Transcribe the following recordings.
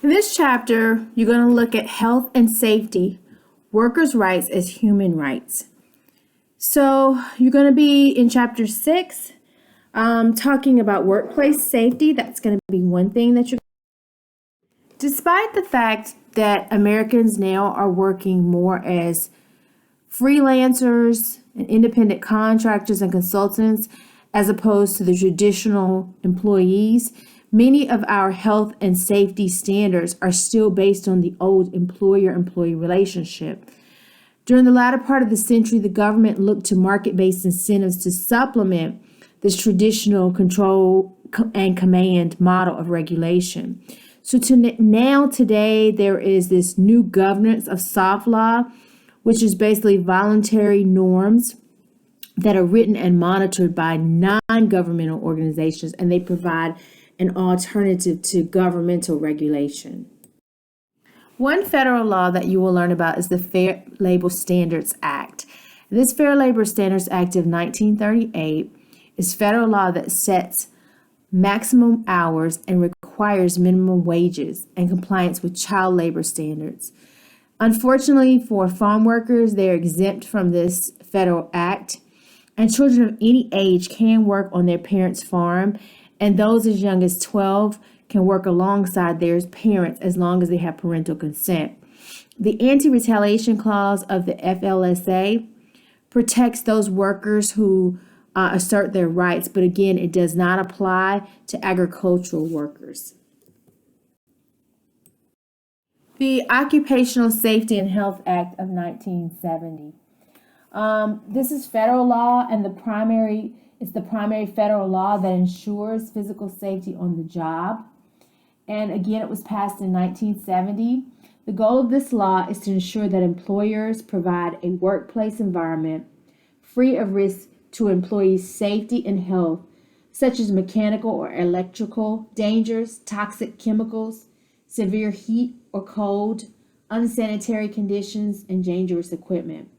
In this chapter, you're going to look at health and safety, workers' rights as human rights. So, you're going to be in chapter 6, talking about workplace safety. That's going to be one thing that you're. Despite the fact that Americans now are working more as freelancers and independent contractors and consultants as opposed to the traditional employees, many of our health and safety standards are still based on the old employer-employee relationship. During the latter part of the century, the government looked to market-based incentives to supplement this traditional control and command model of regulation. So today, there is this new governance of soft law, which is basically voluntary norms that are written and monitored by non-governmental organizations, and they provide an alternative to governmental regulation. One federal law that you will learn about is the Fair Labor Standards Act. This Fair Labor Standards Act of 1938 is federal law that sets maximum hours and requires minimum wages and compliance with child labor standards. Unfortunately, for farm workers, they are exempt from this federal act, and children of any age can work on their parents' farm, and those as young as 12 can work alongside their parents as long as they have parental consent. The anti-retaliation clause of the FLSA protects those workers who assert their rights, but again, it does not apply to agricultural workers. The Occupational Safety and Health Act of 1970. This is federal law, and it's the primary federal law that ensures physical safety on the job. And again, it was passed in 1970. The goal of this law is to ensure that employers provide a workplace environment free of risk to employees' safety and health, such as mechanical or electrical dangers, toxic chemicals, severe heat or cold, unsanitary conditions, and dangerous equipment.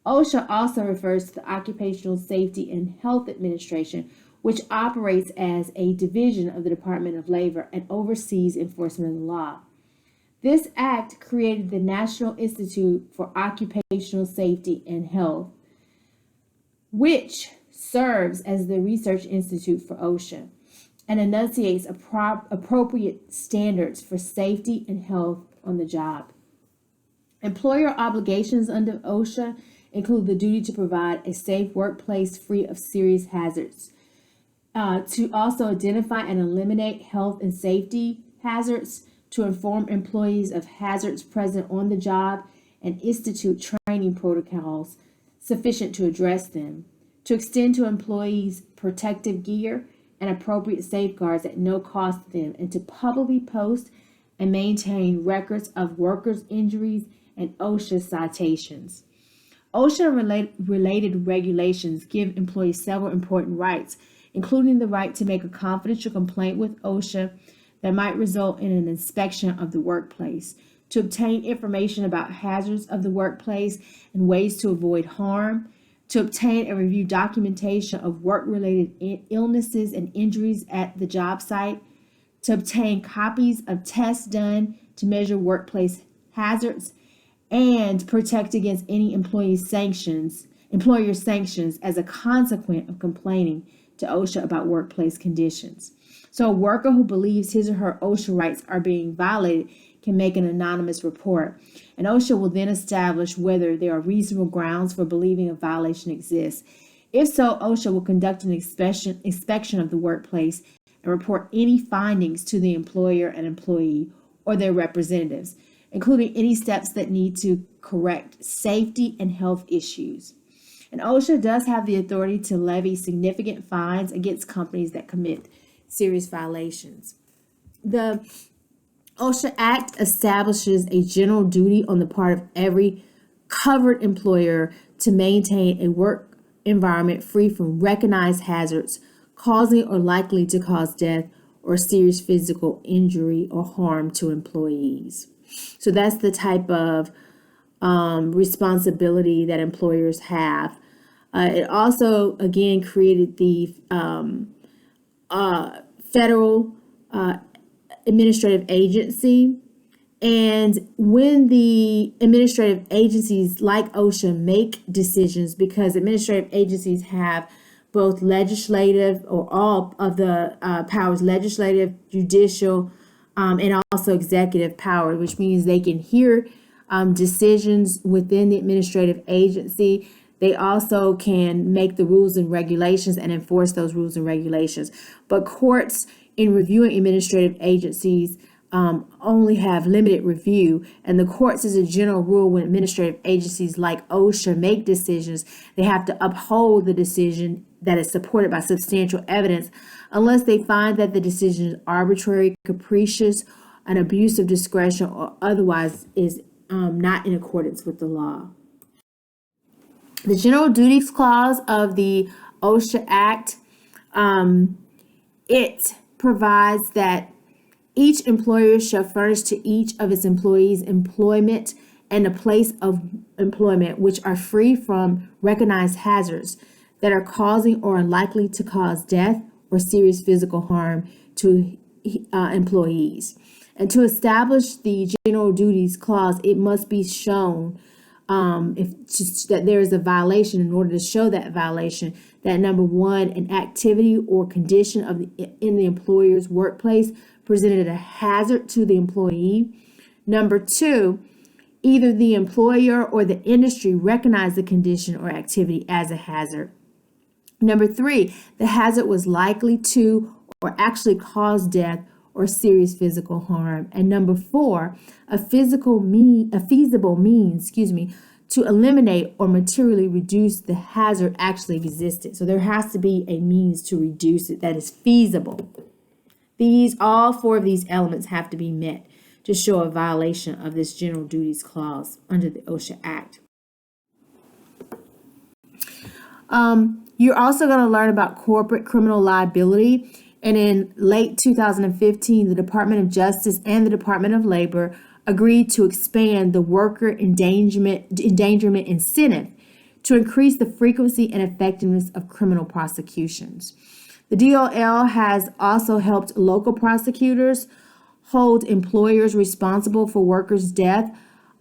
OSHA also refers to the Occupational Safety and Health Administration, which operates as a division of the Department of Labor and oversees enforcement of the law. This act created the National Institute for Occupational Safety and Health, which serves as the research institute for OSHA and enunciates appropriate standards for safety and health on the job. Employer obligations under OSHA include the duty to provide a safe workplace free of serious hazards, to also identify and eliminate health and safety hazards, to inform employees of hazards present on the job, and institute training protocols sufficient to address them, to extend to employees protective gear and appropriate safeguards at no cost to them, and to publicly post and maintain records of workers' injuries and OSHA citations. OSHA related regulations give employees several important rights, including the right to make a confidential complaint with OSHA that might result in an inspection of the workplace, to obtain information about hazards of the workplace and ways to avoid harm, to obtain and review documentation of work-related illnesses and injuries at the job site, to obtain copies of tests done to measure workplace hazards, and protect against any employer sanctions as a consequence of complaining to OSHA about workplace conditions. So a worker who believes his or her OSHA rights are being violated can make an anonymous report, and OSHA will then establish whether there are reasonable grounds for believing a violation exists. If so, OSHA will conduct an inspection of the workplace and report any findings to the employer and employee or their representatives, including any steps that need to correct safety and health issues. And OSHA does have the authority to levy significant fines against companies that commit serious violations. The OSHA Act establishes a general duty on the part of every covered employer to maintain a work environment free from recognized hazards causing or likely to cause death or serious physical injury or harm to employees. So that's the type of responsibility that employers have. It also, again, created the federal administrative agency. And when the administrative agencies like OSHA make decisions, because administrative agencies have both legislative or all of the powers, legislative, judicial, and also executive power, which means they can hear decisions within the administrative agency. They also can make the rules and regulations and enforce those rules and regulations. But courts, in reviewing administrative agencies, only have limited review, and the courts, as a general rule, when administrative agencies like OSHA make decisions, they have to uphold the decision that is supported by substantial evidence, unless they find that the decision is arbitrary, capricious, an abuse of discretion, or otherwise is not in accordance with the law. The General Duties Clause of the OSHA Act, it provides that each employer shall furnish to each of its employees employment and a place of employment which are free from recognized hazards that are causing or are likely to cause death or serious physical harm to employees. And to establish the General Duties Clause, it must be shown that there is a violation. In order to show that violation, that number one, an activity or condition in the employer's workplace presented a hazard to the employee. Number two, either the employer or the industry recognized the condition or activity as a hazard. Number three, the hazard was likely to or actually cause death or serious physical harm. And number four, a feasible means, to eliminate or materially reduce the hazard actually existed. So there has to be a means to reduce it that is feasible. All four of these elements have to be met to show a violation of this General Duties Clause under the OSHA Act. You're also going to learn about corporate criminal liability. And in late 2015, the Department of Justice and the Department of Labor agreed to expand the worker endangerment incentive to increase the frequency and effectiveness of criminal prosecutions. The DOL has also helped local prosecutors hold employers responsible for workers' death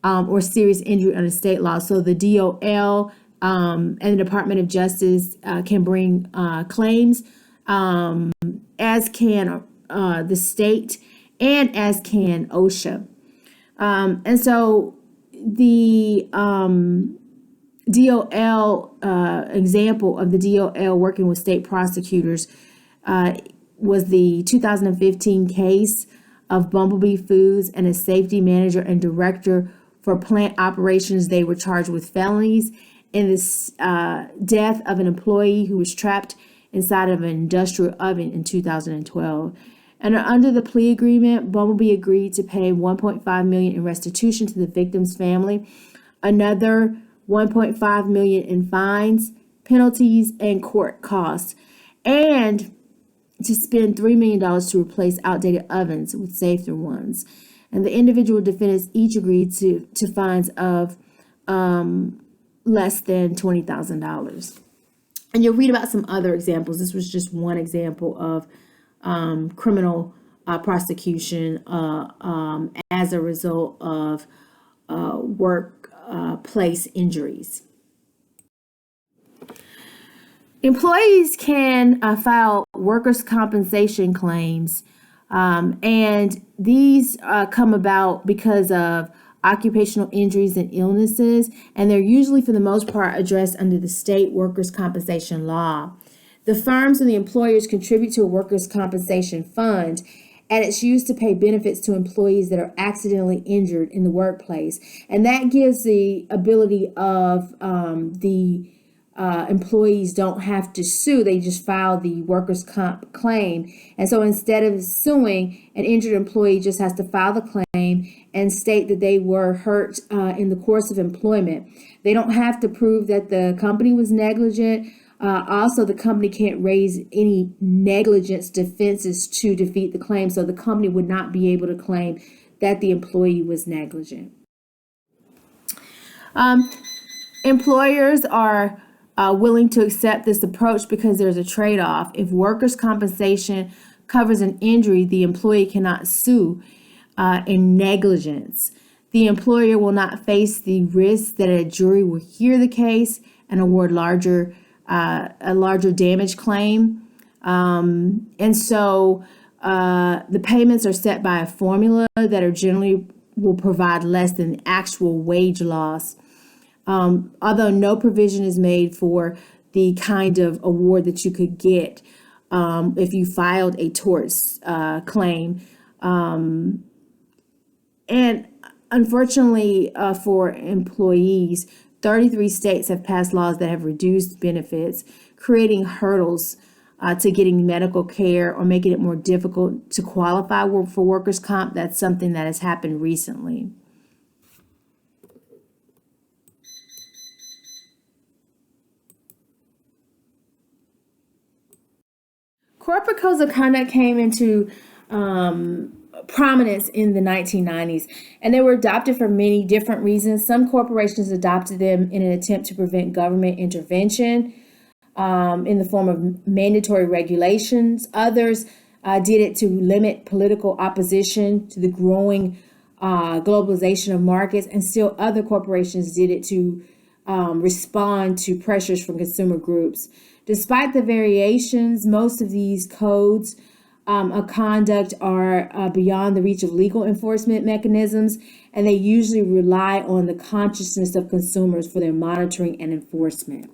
or serious injury under state law. So the DOL and the Department of Justice can bring claims, as can the state and as can OSHA. And so the DOL example of the DOL working with state prosecutors was the 2015 case of Bumblebee Foods and a safety manager and director for plant operations. They were charged with felonies in this death of an employee who was trapped inside of an industrial oven in 2012. And under the plea agreement, Bumblebee agreed to pay $1.5 million in restitution to the victim's family, another $1.5 million in fines, penalties, and court costs, and to spend $3 million to replace outdated ovens with safer ones. And the individual defendants each agreed to fines of less than $20,000. And you'll read about some other examples. This was just one example of criminal prosecution as a result of workplace injuries. Employees can file workers' compensation claims, and these come about because of occupational injuries and illnesses, and they're usually, for the most part, addressed under the state workers' compensation law. The firms and the employers contribute to a workers' compensation fund, and it's used to pay benefits to employees that are accidentally injured in the workplace. And that gives the ability of the employees don't have to sue. They just file the workers' comp claim. And so instead of suing, an injured employee just has to file the claim and state that they were hurt in the course of employment. They don't have to prove that the company was negligent. Also, the company can't raise any negligence defenses to defeat the claim, so the company would not be able to claim that the employee was negligent. Employers are willing to accept this approach because there's a trade-off. If workers' compensation covers an injury, the employee cannot sue in negligence. The employer will not face the risk that a jury will hear the case and award a larger damage claim. And so the payments are set by a formula that are generally will provide less than actual wage loss. Although no provision is made for the kind of award that you could get if you filed a torts claim. And unfortunately for employees, 33 states have passed laws that have reduced benefits, creating hurdles to getting medical care or making it more difficult to qualify for workers' comp. That's something that has happened recently. Corporate codes of conduct came into prominence in the 1990s, and they were adopted for many different reasons. Some corporations adopted them in an attempt to prevent government intervention in the form of mandatory regulations. Others did it to limit political opposition to the growing globalization of markets, and still other corporations did it to respond to pressures from consumer groups. Despite the variations, most of these codes of conduct are beyond the reach of legal enforcement mechanisms, and they usually rely on the consciousness of consumers for their monitoring and enforcement.